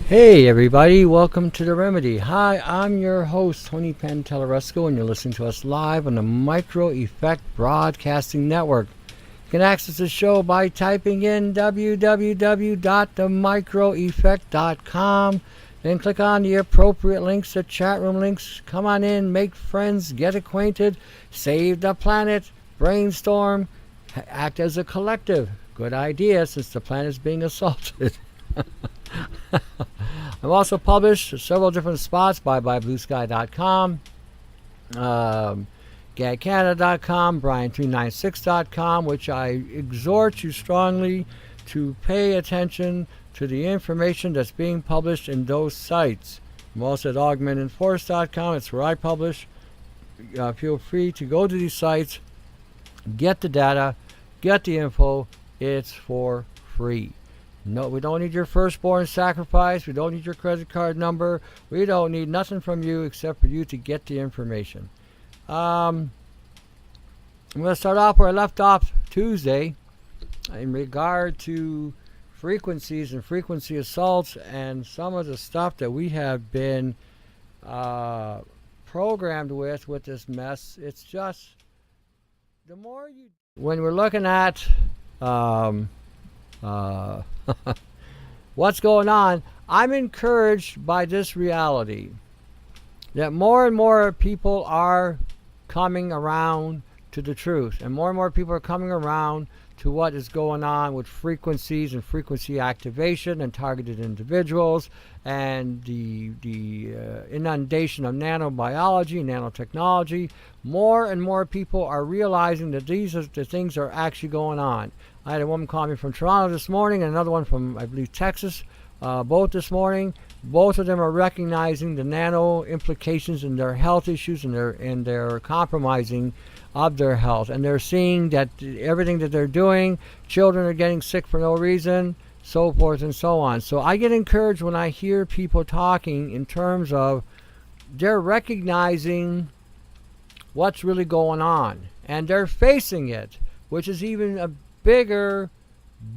Hey everybody, welcome to The Remedy. Hi, I'm your host, Tony Pantelleresco, and you're listening to us live on the Micro Effect Broadcasting Network. You can access the show by typing in www.themicroeffect.com. Then click on the appropriate links, the chat room links. Come on in, make friends, get acquainted, save the planet, brainstorm, act as a collective. Good idea since the planet is being assaulted. I've also published several different spots by bluesky.com, gagcanada.com, brian396.com, which I exhort you strongly to pay attention to the information that's being published in those sites. I'm also at augmentinforce.com. It's where I publish. Feel free to go to these sites, get the data, get the info. It's for free. No, we don't need your firstborn sacrifice. We don't need your credit card number. We don't need nothing from you except for you to get the information. I'm going to start off where I left off Tuesday in regard to frequencies and frequency assaults and some of the stuff that we have been programmed with this mess. It's just the more you... When we're looking at... what's going on, I'm encouraged by this reality that more and more people are coming around to the truth, and more people are coming around to what is going on with frequencies and frequency activation and targeted individuals and the inundation of nanobiology, nanotechnology. More and more people are realizing that these are the things that are actually going on. I had a woman call me from Toronto this morning and another one from, I believe, Texas, both this morning. Both of them are recognizing the nano implications in their health issues and their compromising of their health. And they're seeing that everything that they're doing, children are getting sick for no reason, so forth and so on. So I get encouraged when I hear people talking in terms of they're recognizing what's really going on. And they're facing it, which is even a bigger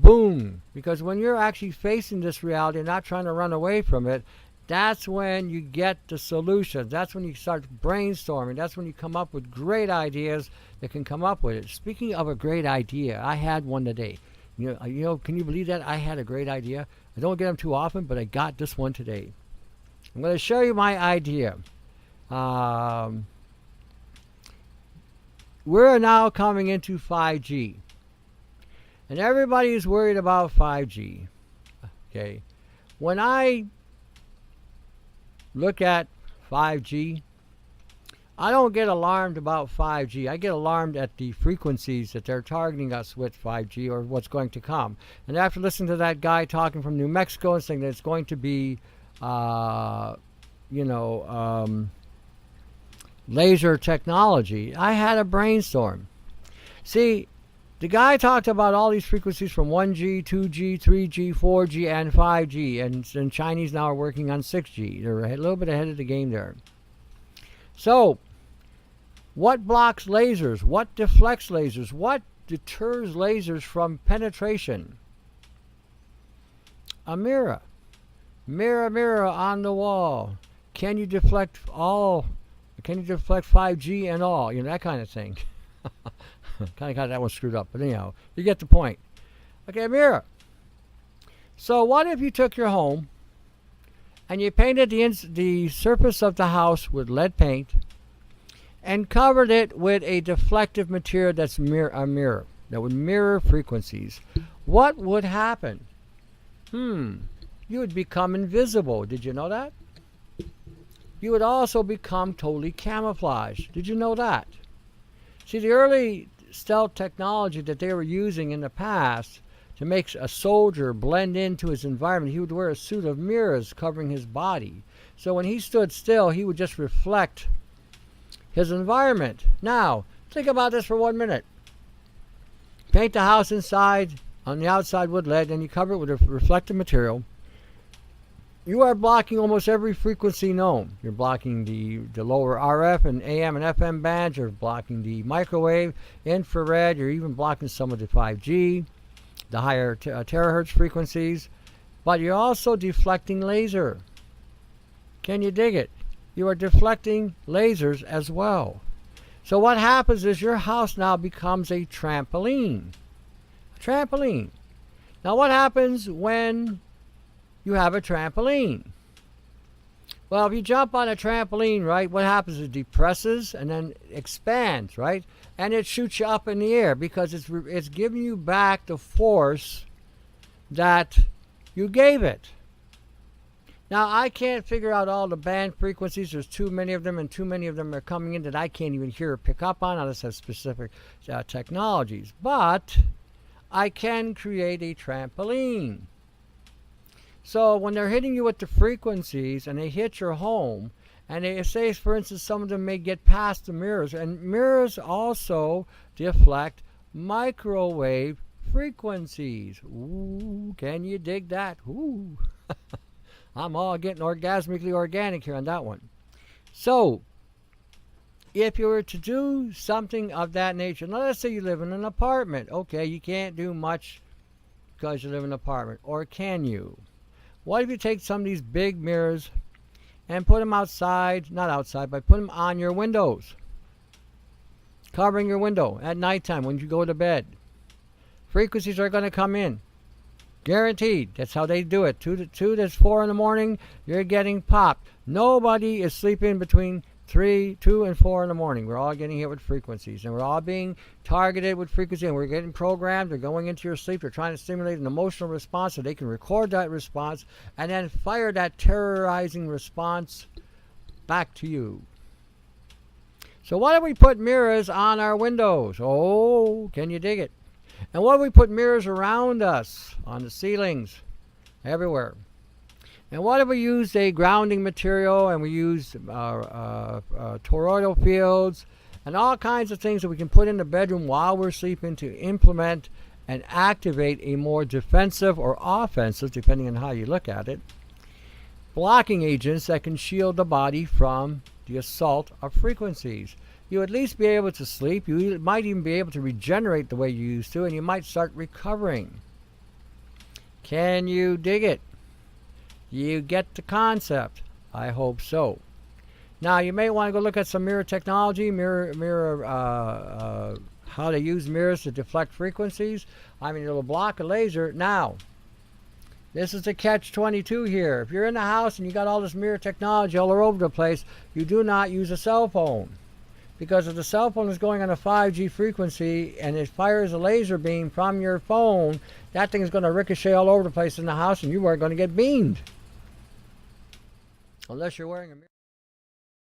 boom, because when you're actually facing this reality and not trying to run away from it, that's when you get the solutions. That's when you start brainstorming. That's when you come up with great ideas that can come up with it. Speaking of a great idea, I had one today. You know, can you believe that? I had a great idea. I don't get them too often, but I got this one today. I'm going to show you my idea. We're now coming into 5G. And everybody's worried about 5G. Okay. When I look at 5G, I don't get alarmed about 5G. I get alarmed at the frequencies that they're targeting us with 5G or what's going to come. And after listening to that guy talking from New Mexico and saying that it's going to be, laser technology, I had a brainstorm. See, the guy talked about all these frequencies from 1G, 2G, 3G, 4G, and 5G. And Chinese now are working on 6G. They're a little bit ahead of the game there. So, what blocks lasers? What deflects lasers? What deters lasers from penetration? A mirror. Mirror, mirror on the wall. Can you deflect 5G and all? You know, that kind of thing. Kind of got that one screwed up, but anyhow, you get the point. Okay, a mirror. So what if you took your home and you painted the surface of the house with lead paint and covered it with a deflective material that's a mirror that would mirror frequencies? What would happen? You would become invisible. Did you know that? You would also become totally camouflaged. Did you know that? See, the early stealth technology that they were using in the past to make a soldier blend into his environment, he would wear a suit of mirrors covering his body. So when he stood still, he would just reflect his environment. Now, think about this for 1 minute. Paint the house inside, on the outside with lead, and you cover it with a reflective material. You are blocking almost every frequency known. You're blocking the lower RF and AM and FM bands. You're blocking the microwave, infrared. You're even blocking some of the 5G, the higher terahertz frequencies. but you're also deflecting laser. Can you dig it? You are deflecting lasers as well. So what happens is your house now becomes a trampoline. A trampoline. Now what happens when you have a trampoline? Well, if you jump on a trampoline, right, what happens is it depresses and then expands, right? And it shoots you up in the air because it's giving you back the force that you gave it. Now, I can't figure out all the band frequencies. There's too many of them, and too many of them are coming in that I can't even hear or pick up on. I just have specific technologies. But I can create a trampoline. So when they're hitting you with the frequencies and they hit your home, and they say, for instance, some of them may get past the mirrors, and mirrors also deflect microwave frequencies. Ooh, can you dig that? Ooh. I'm all getting orgasmically organic here on that one. So, if you were to do something of that nature, now let's say you live in an apartment. Okay, you can't do much because you live in an apartment. Or can you? What if you take some of these big mirrors and put them outside, not outside, but put them on your windows, covering your window at nighttime when you go to bed. Frequencies are going to come in. Guaranteed. That's how they do it. 2 to 4 in the morning, you're getting popped. Nobody is sleeping between 2 and 4 in the morning. We're all getting hit with frequencies, and we're all being targeted with frequency, and we're getting programmed. They're going into your sleep. They're trying to stimulate an emotional response so they can record that response and then fire that terrorizing response back to you. So why don't we put mirrors on our windows? Oh, can you dig it? And what if we put mirrors around us, on the ceilings, everywhere? And what if we use a grounding material and we use toroidal fields and all kinds of things that we can put in the bedroom while we're sleeping to implement and activate a more defensive or offensive, depending on how you look at it, blocking agents that can shield the body from the assault of frequencies. You at least be able to sleep. You might even be able to regenerate the way you used to, and you might start recovering. Can you dig it? You get the concept? I hope so. Now, you may want to go look at some mirror technology, how to use mirrors to deflect frequencies. I mean, it'll block a laser. Now, this is the catch-22 here. If you're in the house and you got all this mirror technology all over the place, you do not use a cell phone. Because if the cell phone is going on a 5G frequency and it fires a laser beam from your phone, that thing is going to ricochet all over the place in the house and you are going to get beamed. Unless you're wearing a mirror.